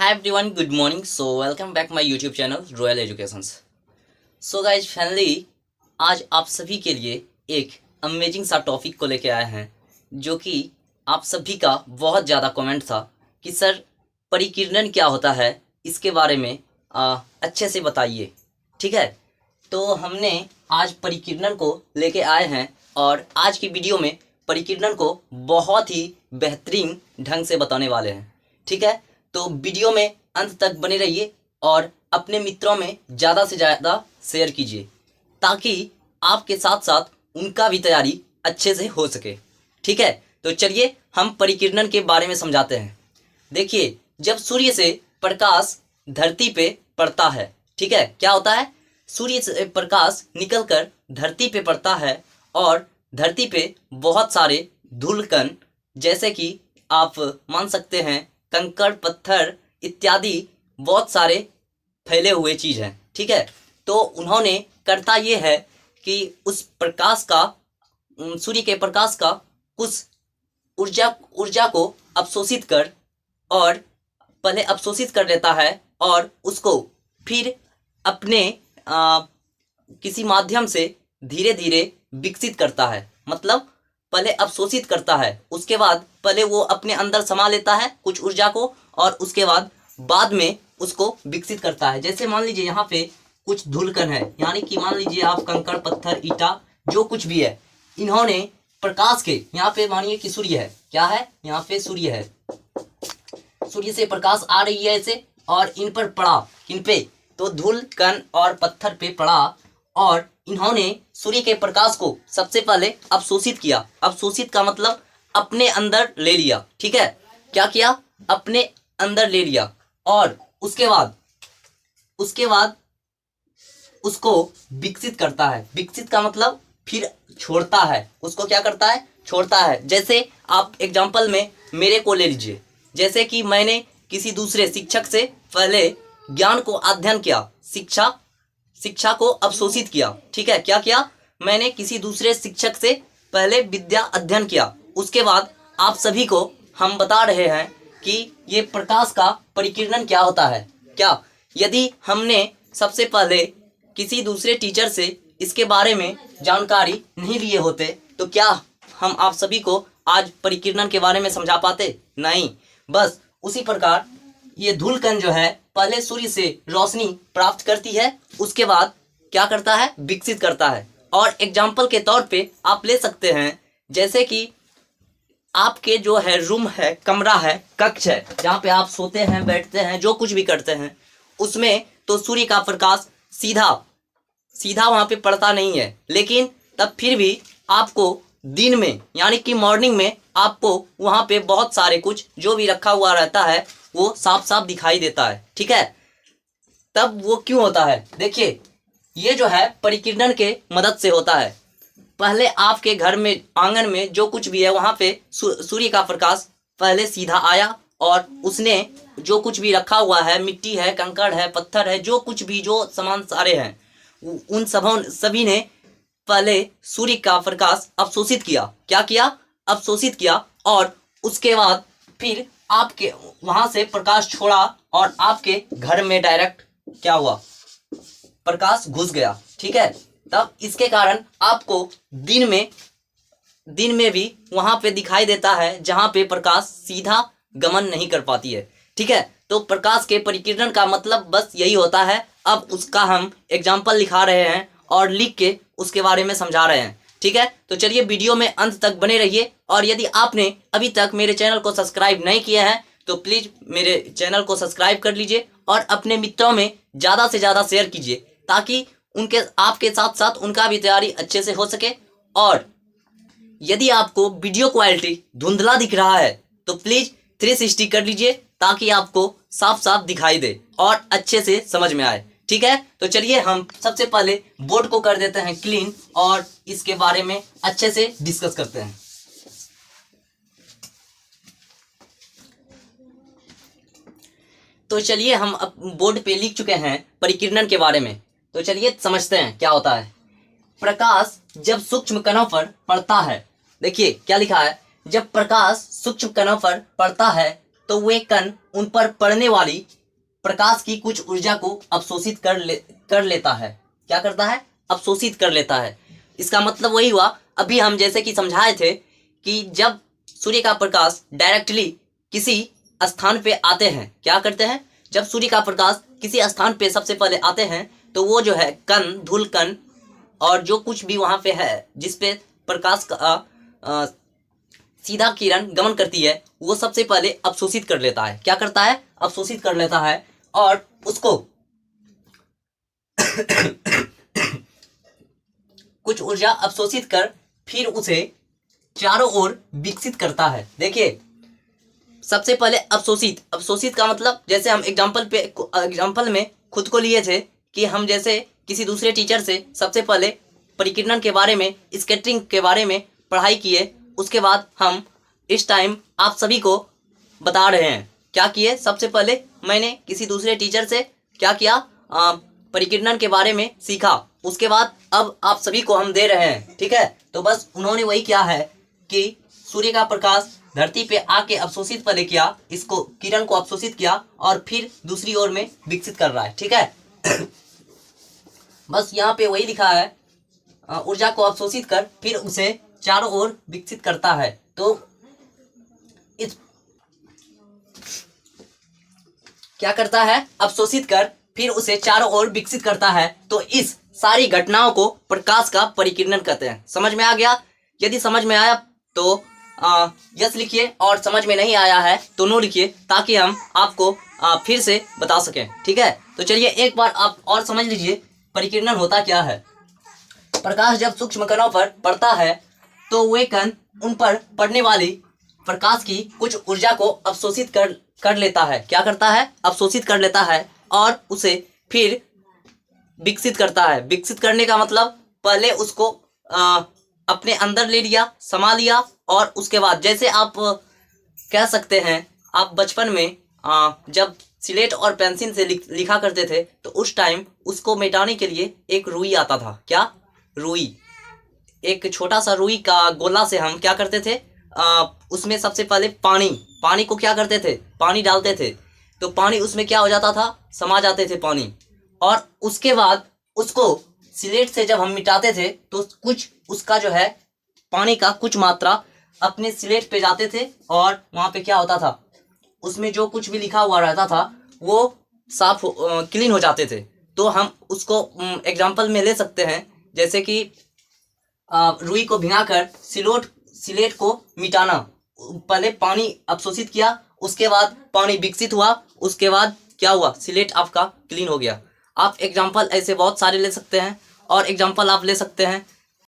Hi everyone, good morning. So welcome back my YouTube channel Royal Educations. So guys, finally आज आप सभी के लिए एक अमेजिंग सा टॉपिक को लेके आए हैं जो कि आप सभी का बहुत ज़्यादा कमेंट था कि सर परिकीर्णन क्या होता है, इसके बारे में अच्छे से बताइए। ठीक है, तो हमने आज परिकीर्णन को लेके आए हैं और आज की वीडियो में परिकीर्णन को बहुत ही बेहतरीन ढंग से बताने वाले हैं। ठीक है, तो वीडियो में अंत तक बने रहिए और अपने मित्रों में ज़्यादा से ज़्यादा शेयर कीजिए ताकि आपके साथ साथ उनका भी तैयारी अच्छे से हो सके। ठीक है, तो चलिए हम परिकीर्णन के बारे में समझाते हैं। देखिए, जब सूर्य से प्रकाश धरती पे पड़ता है, ठीक है, क्या होता है, सूर्य से प्रकाश निकलकर धरती पे पड़ता है और धरती पे बहुत सारे धूल कण, जैसे कि आप मान सकते हैं कंकड़ पत्थर इत्यादि बहुत सारे फैले हुए चीज़ हैं। ठीक है, तो उन्होंने करता ये है कि उस प्रकाश का, सूर्य के प्रकाश का कुछ ऊर्जा को अवशोषित कर और पहले अवशोषित कर लेता है और उसको फिर अपने किसी माध्यम से धीरे धीरे विकसित करता है। मतलब पहले अवशोषित करता है, उसके बाद पहले वो अपने अंदर समा लेता है कुछ ऊर्जा को और उसके बाद में उसको विकसित करता है। जैसे मान लीजिए यहाँ पे कुछ धूलकण है, यानी कि मान लीजिए आप कंकड़ पत्थर ईटा जो कुछ भी है, इन्होंने प्रकाश के, यहाँ पे मानिए कि सूर्य है, क्या है, यहाँ पे सूर्य है, सूर्य से प्रकाश आ रही है ऐसे और इन पर पड़ा, किन पे, तो धूल कण और पत्थर पे पड़ा और इन्होंने सूर्य के प्रकाश को सबसे पहले अवशोषित किया। अवशोषित का मतलब अपने अंदर ले लिया। ठीक है, क्या किया, अपने अंदर ले लिया और उसके बाद उसको विकसित करता है। विकसित का मतलब फिर छोड़ता है, उसको क्या करता है, छोड़ता है। जैसे आप एग्जाम्पल में मेरे को ले लीजिए, जैसे कि मैंने किसी दूसरे शिक्षक से पहले ज्ञान को अध्ययन किया, शिक्षा को अवशोषित किया। ठीक है, क्या किया, मैंने किसी दूसरे शिक्षक से पहले विद्या अध्ययन किया, उसके बाद आप सभी को हम बता रहे हैं कि ये प्रकाश का परिकीर्णन क्या होता है। क्या, यदि हमने सबसे पहले किसी दूसरे टीचर से इसके बारे में जानकारी नहीं लिए होते तो क्या हम आप सभी को आज परिकीर्णन के बारे में समझा पाते? नहीं। बस उसी प्रकार ये धूलकण जो है पहले सूर्य से रोशनी प्राप्त करती है, उसके बाद क्या करता है, विकसित करता है। और एग्जाम्पल के तौर पे आप ले सकते हैं, जैसे कि आपके जो है रूम है, कमरा है, कक्ष है, जहाँ पे आप सोते हैं, बैठते हैं, जो कुछ भी करते हैं, उसमें तो सूर्य का प्रकाश सीधा वहाँ पे पड़ता नहीं है, लेकिन तब फिर भी आपको दिन में यानी कि मॉर्निंग में आपको वहाँ पे बहुत सारे कुछ जो भी रखा हुआ रहता है वो साफ साफ दिखाई देता है। ठीक है, तब वो क्यों होता है, देखिए ये जो है परिकीर्णन के मदद से होता है। पहले आपके घर में आंगन में जो कुछ भी है वहाँ पे सूर्य का प्रकाश पहले सीधा आया और उसने जो कुछ भी रखा हुआ है, मिट्टी है, कंकड़ है, पत्थर है, जो कुछ भी जो सामान सारे हैं, उन सभी ने पहले सूर्य का प्रकाश अवशोषित किया। क्या किया, अवशोषित किया और उसके बाद फिर आपके वहां से प्रकाश छोड़ा और आपके घर में डायरेक्ट क्या हुआ, प्रकाश घुस गया। ठीक है, तब इसके कारण आपको दिन में भी वहां पे दिखाई देता है जहां पे प्रकाश सीधा गमन नहीं कर पाती है। ठीक है, तो प्रकाश के परिकीर्णन का मतलब बस यही होता है। अब उसका हम एग्जाम्पल लिखा रहे हैं और लिख के उसके बारे में समझा रहे हैं। ठीक है, तो चलिए वीडियो में अंत तक बने रहिए और यदि आपने अभी तक मेरे चैनल को सब्सक्राइब नहीं किया है तो प्लीज़ मेरे चैनल को सब्सक्राइब कर लीजिए और अपने मित्रों में ज़्यादा से ज़्यादा शेयर कीजिए ताकि आपके साथ साथ उनका भी तैयारी अच्छे से हो सके। और यदि आपको वीडियो क्वालिटी धुंधला दिख रहा है तो प्लीज़ 360 कर लीजिए ताकि आपको साफ साफ दिखाई दे और अच्छे से समझ में आए। ठीक है, तो चलिए हम सबसे पहले बोर्ड को कर देते हैं क्लीन और इसके बारे में अच्छे से डिस्कस करते हैं। तो चलिए हम बोर्ड पे लिख चुके हैं परिकीर्णन के बारे में, तो चलिए समझते हैं क्या होता है। प्रकाश जब सूक्ष्म कणों पर पड़ता है, देखिए क्या लिखा है, जब प्रकाश सूक्ष्म कणों पर पड़ता है तो वे कण उन पर पड़ने वाली प्रकाश की कुछ ऊर्जा को अवशोषित कर लेता है। क्या करता है? अवशोषित कर लेता है। इसका मतलब वही हुआ, अभी हम जैसे कि समझाए थे कि जब सूर्य का प्रकाश डायरेक्टली किसी स्थान पे आते हैं, क्या करते हैं? जब सूर्य का प्रकाश किसी स्थान पे सबसे पहले आते हैं तो वो जो है कण, धूल कण और जो कुछ भी वहाँ पे है जिस पे प्रकाश का सीधा किरण गमन करती है, वो सबसे पहले अवशोषित कर लेता है। क्या करता है? अवशोषित कर लेता है और उसको कुछ ऊर्जा अवशोषित कर फिर उसे चारों ओर विकसित करता है। देखिए, सबसे पहले अवशोषित का मतलब, जैसे हम एग्जाम्पल में खुद को लिए थे कि हम जैसे किसी दूसरे टीचर से सबसे पहले परिकिरण के बारे में, स्कैटरिंग के बारे में पढ़ाई किए, उसके बाद हम इस टाइम आप सभी को बता रहे हैं। क्या किए? सबसे पहले मैंने किसी दूसरे टीचर से क्या किया, परिकिरण के बारे में सीखा, उसके बाद अब आप सभी को हम दे रहे हैं। ठीक है, तो बस उन्होंने वही किया है कि सूर्य का प्रकाश धरती पे आके अवशोषित पहले किया, इसको किरण को अवशोषित किया और फिर दूसरी ओर में विकसित कर रहा है। ठीक है बस यहाँ पे वही लिखा है, ऊर्जा को अवशोषित कर फिर उसे चारों ओर विकसित करता है। तो इस क्या करता है? अवशोषित कर फिर उसे चारों ओर विकसित करता है। तो इस सारी घटनाओं को प्रकाश का परिकिरण कहते हैं। समझ में आ गया? यदि समझ में आया तो यस लिखिए, और समझ में नहीं आया है तो नो लिखिए, ताकि हम आपको फिर से बता सकें। ठीक है, तो चलिए एक बार आप और समझ लीजिए परिकिरण होता क्या है। प्रकाश जब सूक्ष्म कणों पर पड़ता है तो वे कण उन पर पड़ने वाली प्रकाश की कुछ ऊर्जा को अवशोषित कर लेता है। क्या करता है? अवशोषित कर लेता है और उसे फिर विकसित करता है। विकसित करने का मतलब पहले उसको अपने अंदर ले लिया, समा लिया, और उसके बाद जैसे आप कह सकते हैं, आप बचपन में जब स्लेट और पेंसिल से लिखा करते थे तो उस टाइम उसको मिटाने के लिए एक रुई आता था। क्या? रुई। एक छोटा सा रुई का गोला से हम क्या करते थे, उसमें सबसे पहले पानी को क्या करते थे? पानी डालते थे, तो पानी उसमें क्या हो जाता था? समा जाते थे पानी, और उसके बाद उसको स्लेट से जब हम मिटाते थे तो कुछ उसका जो है पानी का कुछ मात्रा अपने स्लेट पे जाते थे, और वहाँ पे क्या होता था, उसमें जो कुछ भी लिखा हुआ रहता था वो साफ क्लीन हो जाते थे। तो हम उसको एग्जाम्पल में ले सकते हैं, जैसे कि रुई को भिगाकर स्लेट को मिटाना। पहले पानी अवशोषित किया, उसके बाद पानी विकसित हुआ, उसके बाद क्या हुआ? स्लेट आपका क्लीन हो गया। आप एग्जाम्पल ऐसे बहुत सारे ले सकते हैं, और एग्जाम्पल आप ले सकते हैं